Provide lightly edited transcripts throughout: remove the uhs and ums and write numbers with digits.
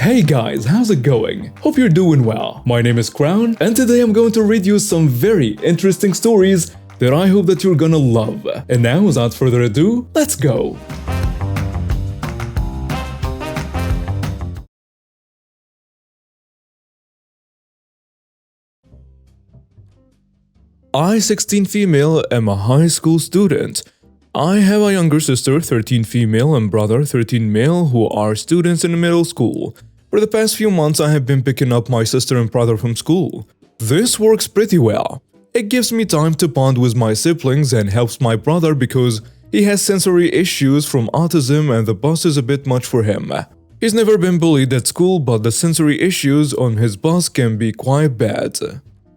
Hey guys, how's it going? Hope you're doing well. My name is Crown, and today I'm going to read you some very interesting stories that I hope that you're gonna love. And now, without further ado, let's go! I, 16 female, am a high school student. I have a younger sister, 13 female, and brother, 13 male, who are students in middle school. For the past few months, I have been picking up my sister and brother from school. This works pretty well. It gives me time to bond with my siblings and helps my brother because he has sensory issues from autism and the bus is a bit much for him. He's never been bullied at school, but the sensory issues on his bus can be quite bad.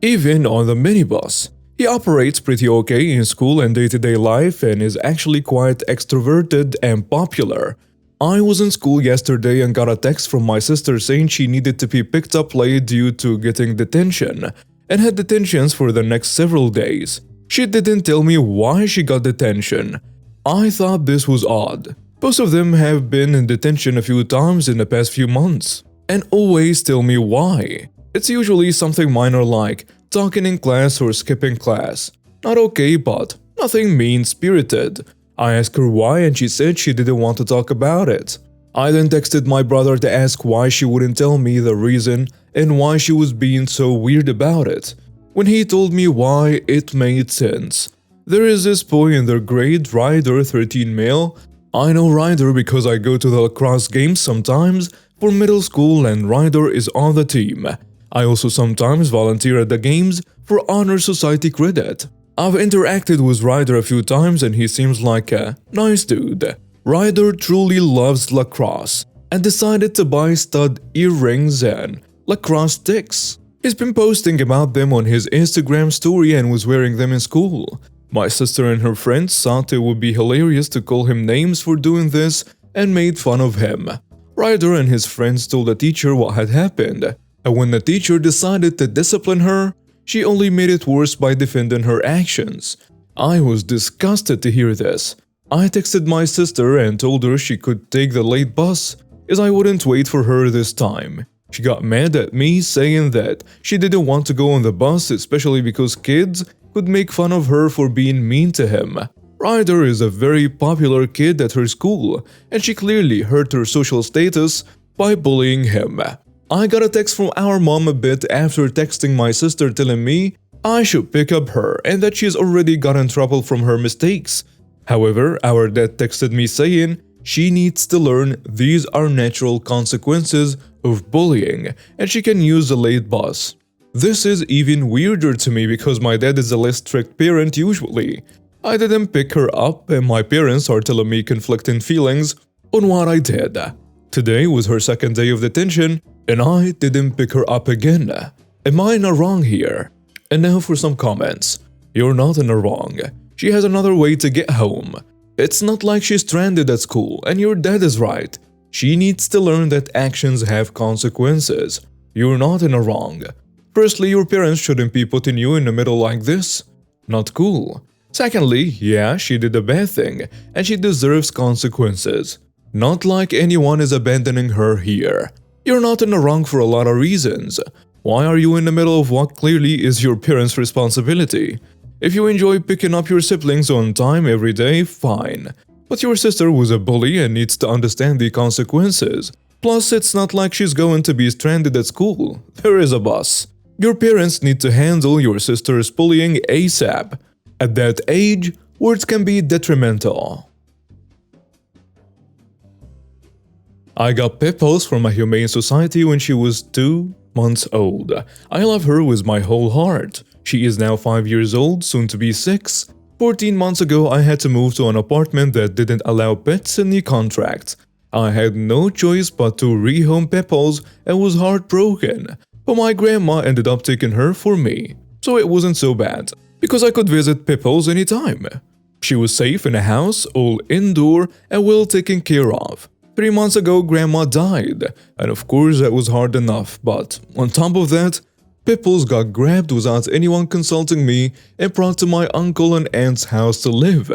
Even on the minibus. He operates pretty okay in school and day-to-day life and is actually quite extroverted and popular. I was in school yesterday and got a text from my sister saying she needed to be picked up late due to getting detention and had detentions for the next several days. She didn't tell me why she got detention. I thought this was odd. Most of them have been in detention a few times in the past few months and always tell me why. It's usually something minor like talking in class or skipping class. Not okay, but nothing mean-spirited. I asked her why and she said she didn't want to talk about it. I then texted my brother to ask why she wouldn't tell me the reason and why she was being so weird about it. When he told me why, it made sense. There is this boy in their grade, Ryder, 13 male. I know Ryder because I go to the lacrosse games sometimes for middle school and Ryder is on the team. I also sometimes volunteer at the games for Honor Society credit. I've interacted with Ryder a few times and he seems like a nice dude. Ryder truly loves lacrosse and decided to buy stud earrings and lacrosse sticks. He's been posting about them on his Instagram story and was wearing them in school. My sister and her friends thought it would be hilarious to call him names for doing this and made fun of him. Ryder and his friends told the teacher what had happened, and when the teacher decided to discipline her, she only made it worse by defending her actions. I was disgusted to hear this. I texted my sister and told her she could take the late bus, as I wouldn't wait for her this time. She got mad at me, saying that she didn't want to go on the bus, especially because kids could make fun of her for being mean to him. Ryder is a very popular kid at her school, and she clearly hurt her social status by bullying him. I got a text from our mom a bit after texting my sister telling me I should pick up her and that she's already got in trouble from her mistakes. However, our dad texted me saying she needs to learn these are natural consequences of bullying and she can use the late bus. This is even weirder to me because my dad is a less strict parent usually. I didn't pick her up and my parents are telling me conflicting feelings on what I did. Today was her second day of detention and I didn't pick her up again. Am I in the wrong here? And now for some comments. You're not in the wrong. She has another way to get home. It's not like she's stranded at school, and your dad is right. She needs to learn that actions have consequences. You're not in the wrong. Firstly, your parents shouldn't be putting you in the middle like this. Not cool. Secondly, yeah, she did a bad thing, and she deserves consequences. Not like anyone is abandoning her here. You're not in the wrong for a lot of reasons. Why are you in the middle of what clearly is your parents' responsibility? If you enjoy picking up your siblings on time every day, fine. But your sister was a bully and needs to understand the consequences. Plus, it's not like she's going to be stranded at school. There is a bus. Your parents need to handle your sister's bullying ASAP. At that age, words can be detrimental. I got Pipples from a humane society when she was 2 months old. I love her with my whole heart. She is now 5 years old, soon to be 6. 14 months ago, I had to move to an apartment that didn't allow pets in the contract. I had no choice but to rehome Pipples and was heartbroken. But my grandma ended up taking her for me, so it wasn't so bad, because I could visit Pipples anytime. She was safe in a house, all indoor and well taken care of. 3 months ago, Grandma died, and of course that was hard enough, but on top of that, Pipples got grabbed without anyone consulting me and brought to my uncle and aunt's house to live.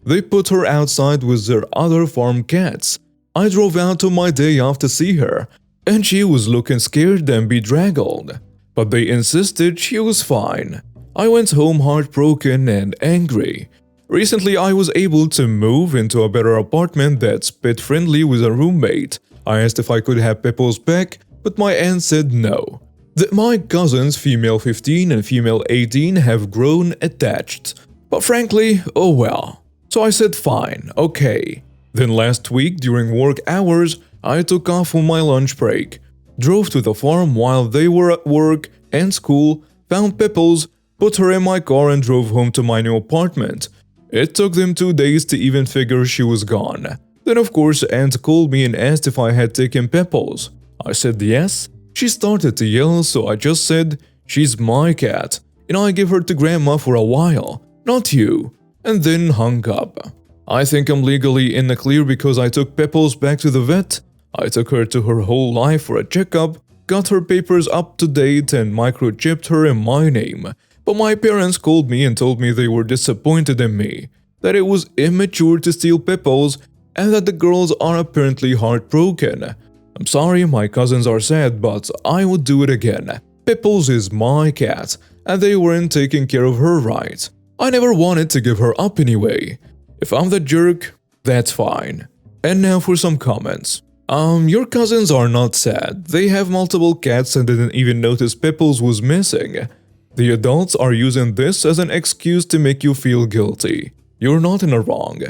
They put her outside with their other farm cats. I drove out on my day off to see her. and she was looking scared and bedraggled. But they insisted she was fine. I went home heartbroken and angry. Recently, I was able to move into a better apartment that's pet-friendly with a roommate. I asked if I could have Pebbles back, but my aunt said no. That my cousins, female 15 and female 18, have grown attached. But frankly, oh well. So I said fine, okay. Then last week, during work hours, I took off on my lunch break, drove to the farm while they were at work and school, found Pebbles, put her in my car and drove home to my new apartment. It took them 2 days to even figure she was gone. Then of course Aunt called me and asked if I had taken Pebbles. I said yes. She started to yell, so I just said, "She's my cat, and I give her to Grandma for a while, not you," and then hung up. I think I'm legally in the clear because I took Pebbles back to the vet. I took her to her whole life for a checkup, got her papers up to date and microchipped her in my name. But my parents called me and told me they were disappointed in me, that it was immature to steal Pebbles, and that the girls are apparently heartbroken. I'm sorry, my cousins are sad, but I would do it again. Pebbles is my cat, and they weren't taking care of her right. I never wanted to give her up anyway. If I'm the jerk, that's fine. And now for some comments. Your cousins are not sad. They have multiple cats and didn't even notice Pebbles was missing. The adults are using this as an excuse to make you feel guilty. You're not in the wrong.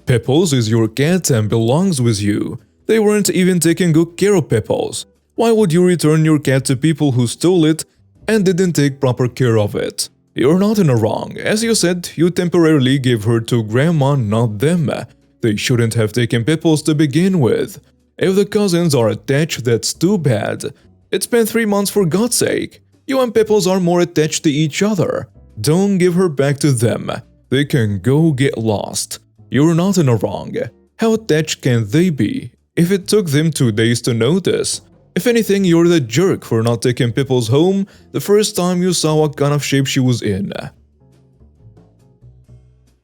Pebbles is your cat and belongs with you. They weren't even taking good care of Pebbles. Why would you return your cat to people who stole it and didn't take proper care of it? You're not in the wrong. As you said, you temporarily gave her to Grandma, not them. They shouldn't have taken Pebbles to begin with. If the cousins are attached, that's too bad. It's been 3 months for God's sake. You and Pebbles are more attached to each other. Don't give her back to them. They can go get lost. You're not in the wrong. How attached can they be if it took them 2 days to notice? If anything, you're the jerk for not taking Pebbles home the first time you saw what kind of shape she was in.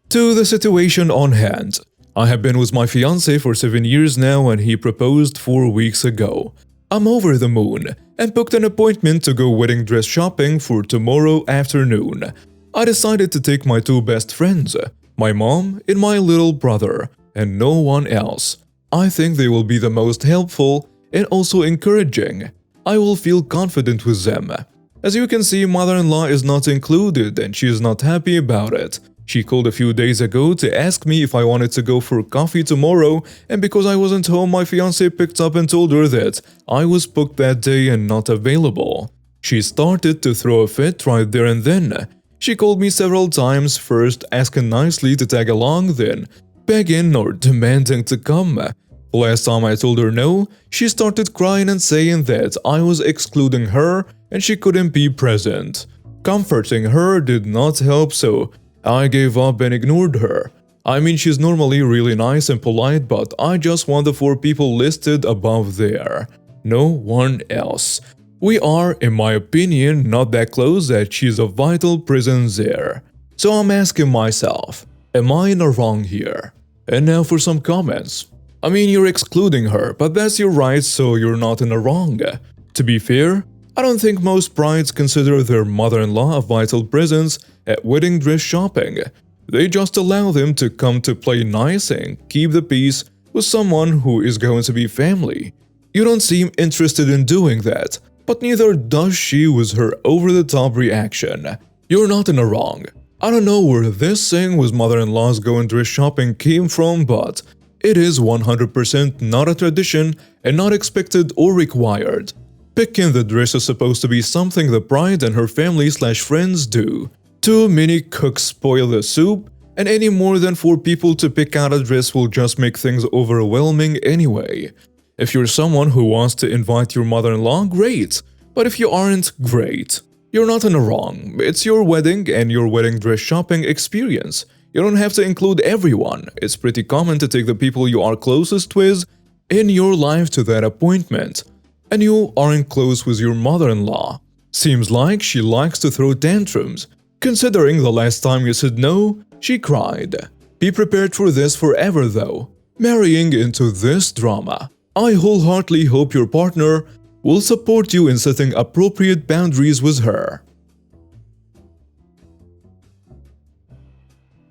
To the situation on hand. I have been with my fiancé for 7 years now and he proposed 4 weeks ago. I'm over the moon and booked an appointment to go wedding dress shopping for tomorrow afternoon. I decided to take my 2 best friends, my mom and my little brother, and no one else. I think they will be the most helpful and also encouraging. I will feel confident with them. As you can see, mother-in-law is not included and she is not happy about it. She called a few days ago to ask me if I wanted to go for coffee tomorrow, and because I wasn't home, my fiancé picked up and told her that I was booked that day and not available. She started to throw a fit right there and then. She called me several times, first asking nicely to tag along, then begging or demanding to come. The last time I told her no, she started crying and saying that I was excluding her and she couldn't be present. Comforting her did not help, so I gave up and ignored her. I mean, she's normally really nice and polite, but I just want the 4 people listed above there. No one else. We are, in my opinion, not that close that she's a vital presence there. So I'm asking myself, am I in the wrong here? And now for some comments. I mean, you're excluding her, but that's your right, so you're not in the wrong. To be fair, I don't think most brides consider their mother-in-law a vital presence at wedding dress shopping. They just allow them to come to play nice and keep the peace with someone who is going to be family. You don't seem interested in doing that, but neither does she with her over-the-top reaction. You're not in the wrong. I don't know where this thing with mother-in-laws going dress shopping came from, but it is 100% not a tradition and not expected or required. Picking the dress is supposed to be something the bride and her family/friends do. Too many cooks spoil the soup, and any more than 4 people to pick out a dress will just make things overwhelming anyway. If you're someone who wants to invite your mother-in-law, great. But if you aren't, great. You're not in the wrong. It's your wedding and your wedding dress shopping experience. You don't have to include everyone. It's pretty common to take the people you are closest with in your life to that appointment. And you aren't close with your mother-in-law. Seems like she likes to throw tantrums. Considering the last time you said no, she cried. Be prepared for this forever though. Marrying into this drama. I wholeheartedly hope your partner will support you in setting appropriate boundaries with her.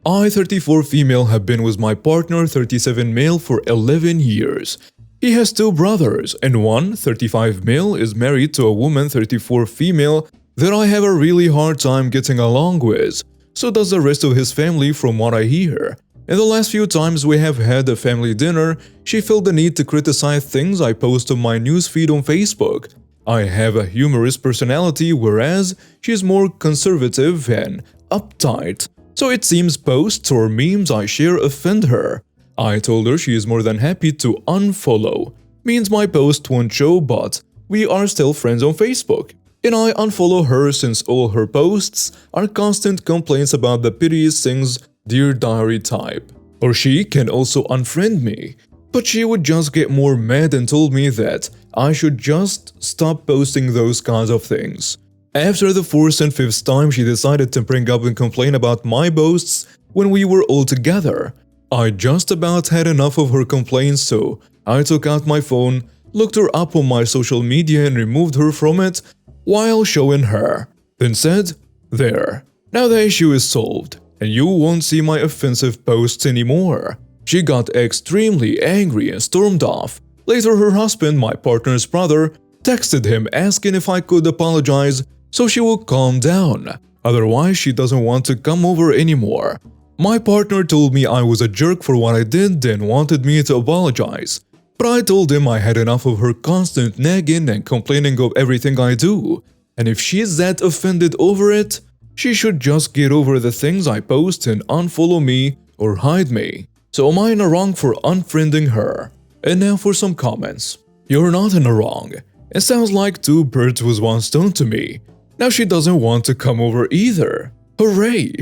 I, 34 female, have been with my partner, 37 male, for 11 years. He has 2 brothers, and one, 35 male, is married to a woman, 34 female, that I have a really hard time getting along with. So does the rest of his family, from what I hear. In the last few times we have had a family dinner, she felt the need to criticize things I post on my newsfeed on Facebook. I have a humorous personality, whereas she is more conservative and uptight. So it seems posts or memes I share offend her. I told her she is more than happy to unfollow. Means my post won't show, but we are still friends on Facebook. And I unfollow her since all her posts are constant complaints about the pettiest things, Dear Diary type. Or she can also unfriend me. But she would just get more mad and told me that I should just stop posting those kinds of things. After the 4th and 5th time, she decided to bring up and complain about my posts when we were all together. I just about had enough of her complaints, so I took out my phone, looked her up on my social media and removed her from it while showing her. Then said, "There, now the issue is solved, and you won't see my offensive posts anymore." She got extremely angry and stormed off. Later, her husband, my partner's brother, texted him asking if I could apologize so she will calm down. Otherwise, she doesn't want to come over anymore. My partner told me I was a jerk for what I did and wanted me to apologize. But I told him I had enough of her constant nagging and complaining of everything I do. And if she's that offended over it, she should just get over the things I post and unfollow me or hide me. So am I in the wrong for unfriending her? And now for some comments. You're not in the wrong. It sounds like 2 birds with 1 stone to me. Now she doesn't want to come over either. Hooray!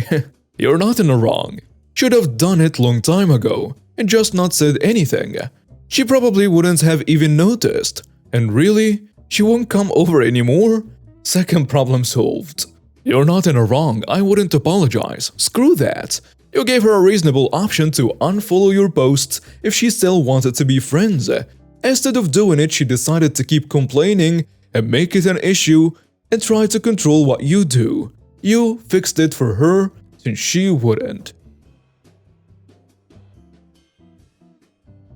You're not in the wrong. Should have done it long time ago and just not said anything. She probably wouldn't have even noticed. And really, she won't come over anymore? Second problem solved. You're not in the wrong. I wouldn't apologize. Screw that. You gave her a reasonable option to unfollow your posts if she still wanted to be friends. Instead of doing it, she decided to keep complaining and make it an issue and try to control what you do. You fixed it for her since she wouldn't.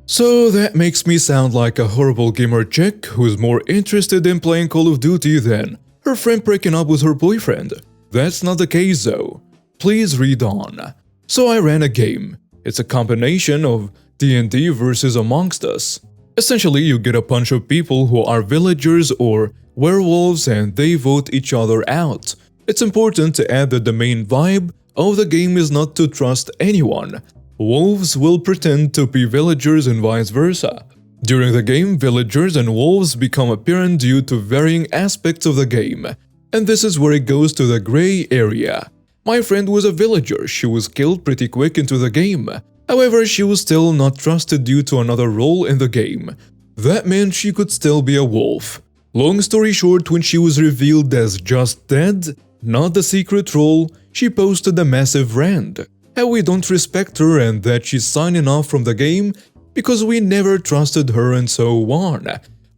So that makes me sound like a horrible gamer chick who's more interested in playing Call of Duty than her friend breaking up with her boyfriend. That's not the case though. Please read on. So I ran a game. It's a combination of D&D versus Amongst Us. Essentially, you get a bunch of people who are villagers or werewolves and they vote each other out. It's important to add that the main vibe of the game is not to trust anyone. Wolves will pretend to be villagers and vice versa. During the game, villagers and wolves become apparent due to varying aspects of the game. And this is where it goes to the gray area. My friend was a villager. She was killed pretty quick into the game. However, she was still not trusted due to another role in the game. That meant she could still be a wolf. Long story short, when she was revealed as just dead, not the secret role, she posted a massive rant. How we don't respect her and that she's signing off from the game because we never trusted her and so on.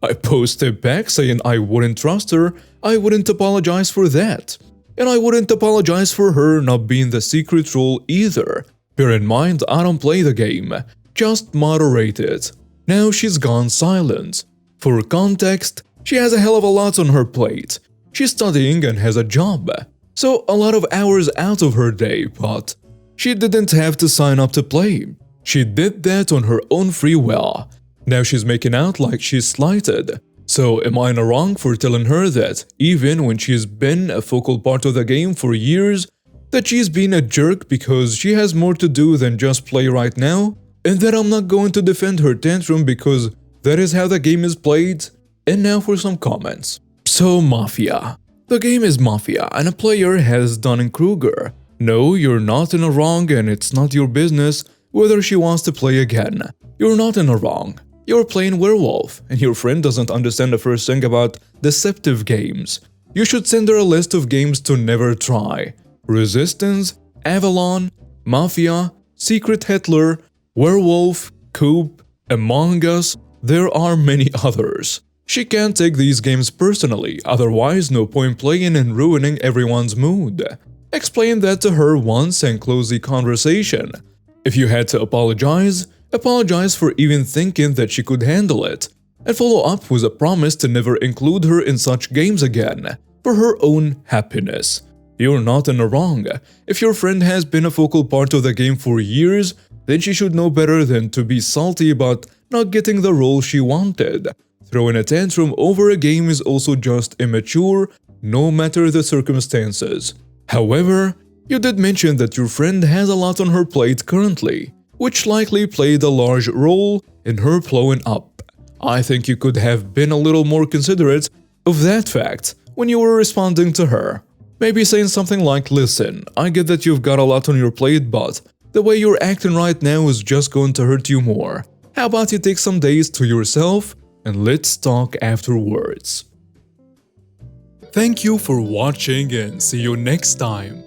I posted back saying I wouldn't trust her, I wouldn't apologize for that. And I wouldn't apologize for her not being the secret role either. Bear in mind, I don't play the game, just moderate it. Now she's gone silent. For context, she has a hell of a lot on her plate. She's studying and has a job, so a lot of hours out of her day, but she didn't have to sign up to play. She did that on her own free will. Now she's making out like she's slighted. So am I in the wrong for telling her that even when she's been a focal part of the game for years, that she's been a jerk because she has more to do than just play right now? And that I'm not going to defend her tantrum because that is how the game is played? And now for some comments. So Mafia. The game is Mafia and a player has Dunning-Kruger. No, you're not in the wrong and it's not your business whether she wants to play again. You're not in the wrong. You're playing werewolf and your friend doesn't understand the first thing about deceptive games. You should send her a list of games to never try. Resistance, Avalon, Mafia, Secret Hitler, Werewolf, Coop, Among Us, there are many others. She can't take these games personally, otherwise no point playing and ruining everyone's mood. Explain that to her once and close the conversation. If you had to apologize for even thinking that she could handle it, and follow up with a promise to never include her in such games again, for her own happiness. You're not in the wrong. If your friend has been a focal part of the game for years, then she should know better than to be salty about not getting the role she wanted. Throwing a tantrum over a game is also just immature, no matter the circumstances. However, you did mention that your friend has a lot on her plate currently, which likely played a large role in her blowing up. I think you could have been a little more considerate of that fact when you were responding to her. Maybe saying something like, "Listen, I get that you've got a lot on your plate, but the way you're acting right now is just going to hurt you more. How about you take some days to yourself and let's talk afterwards." Thank you for watching and see you next time.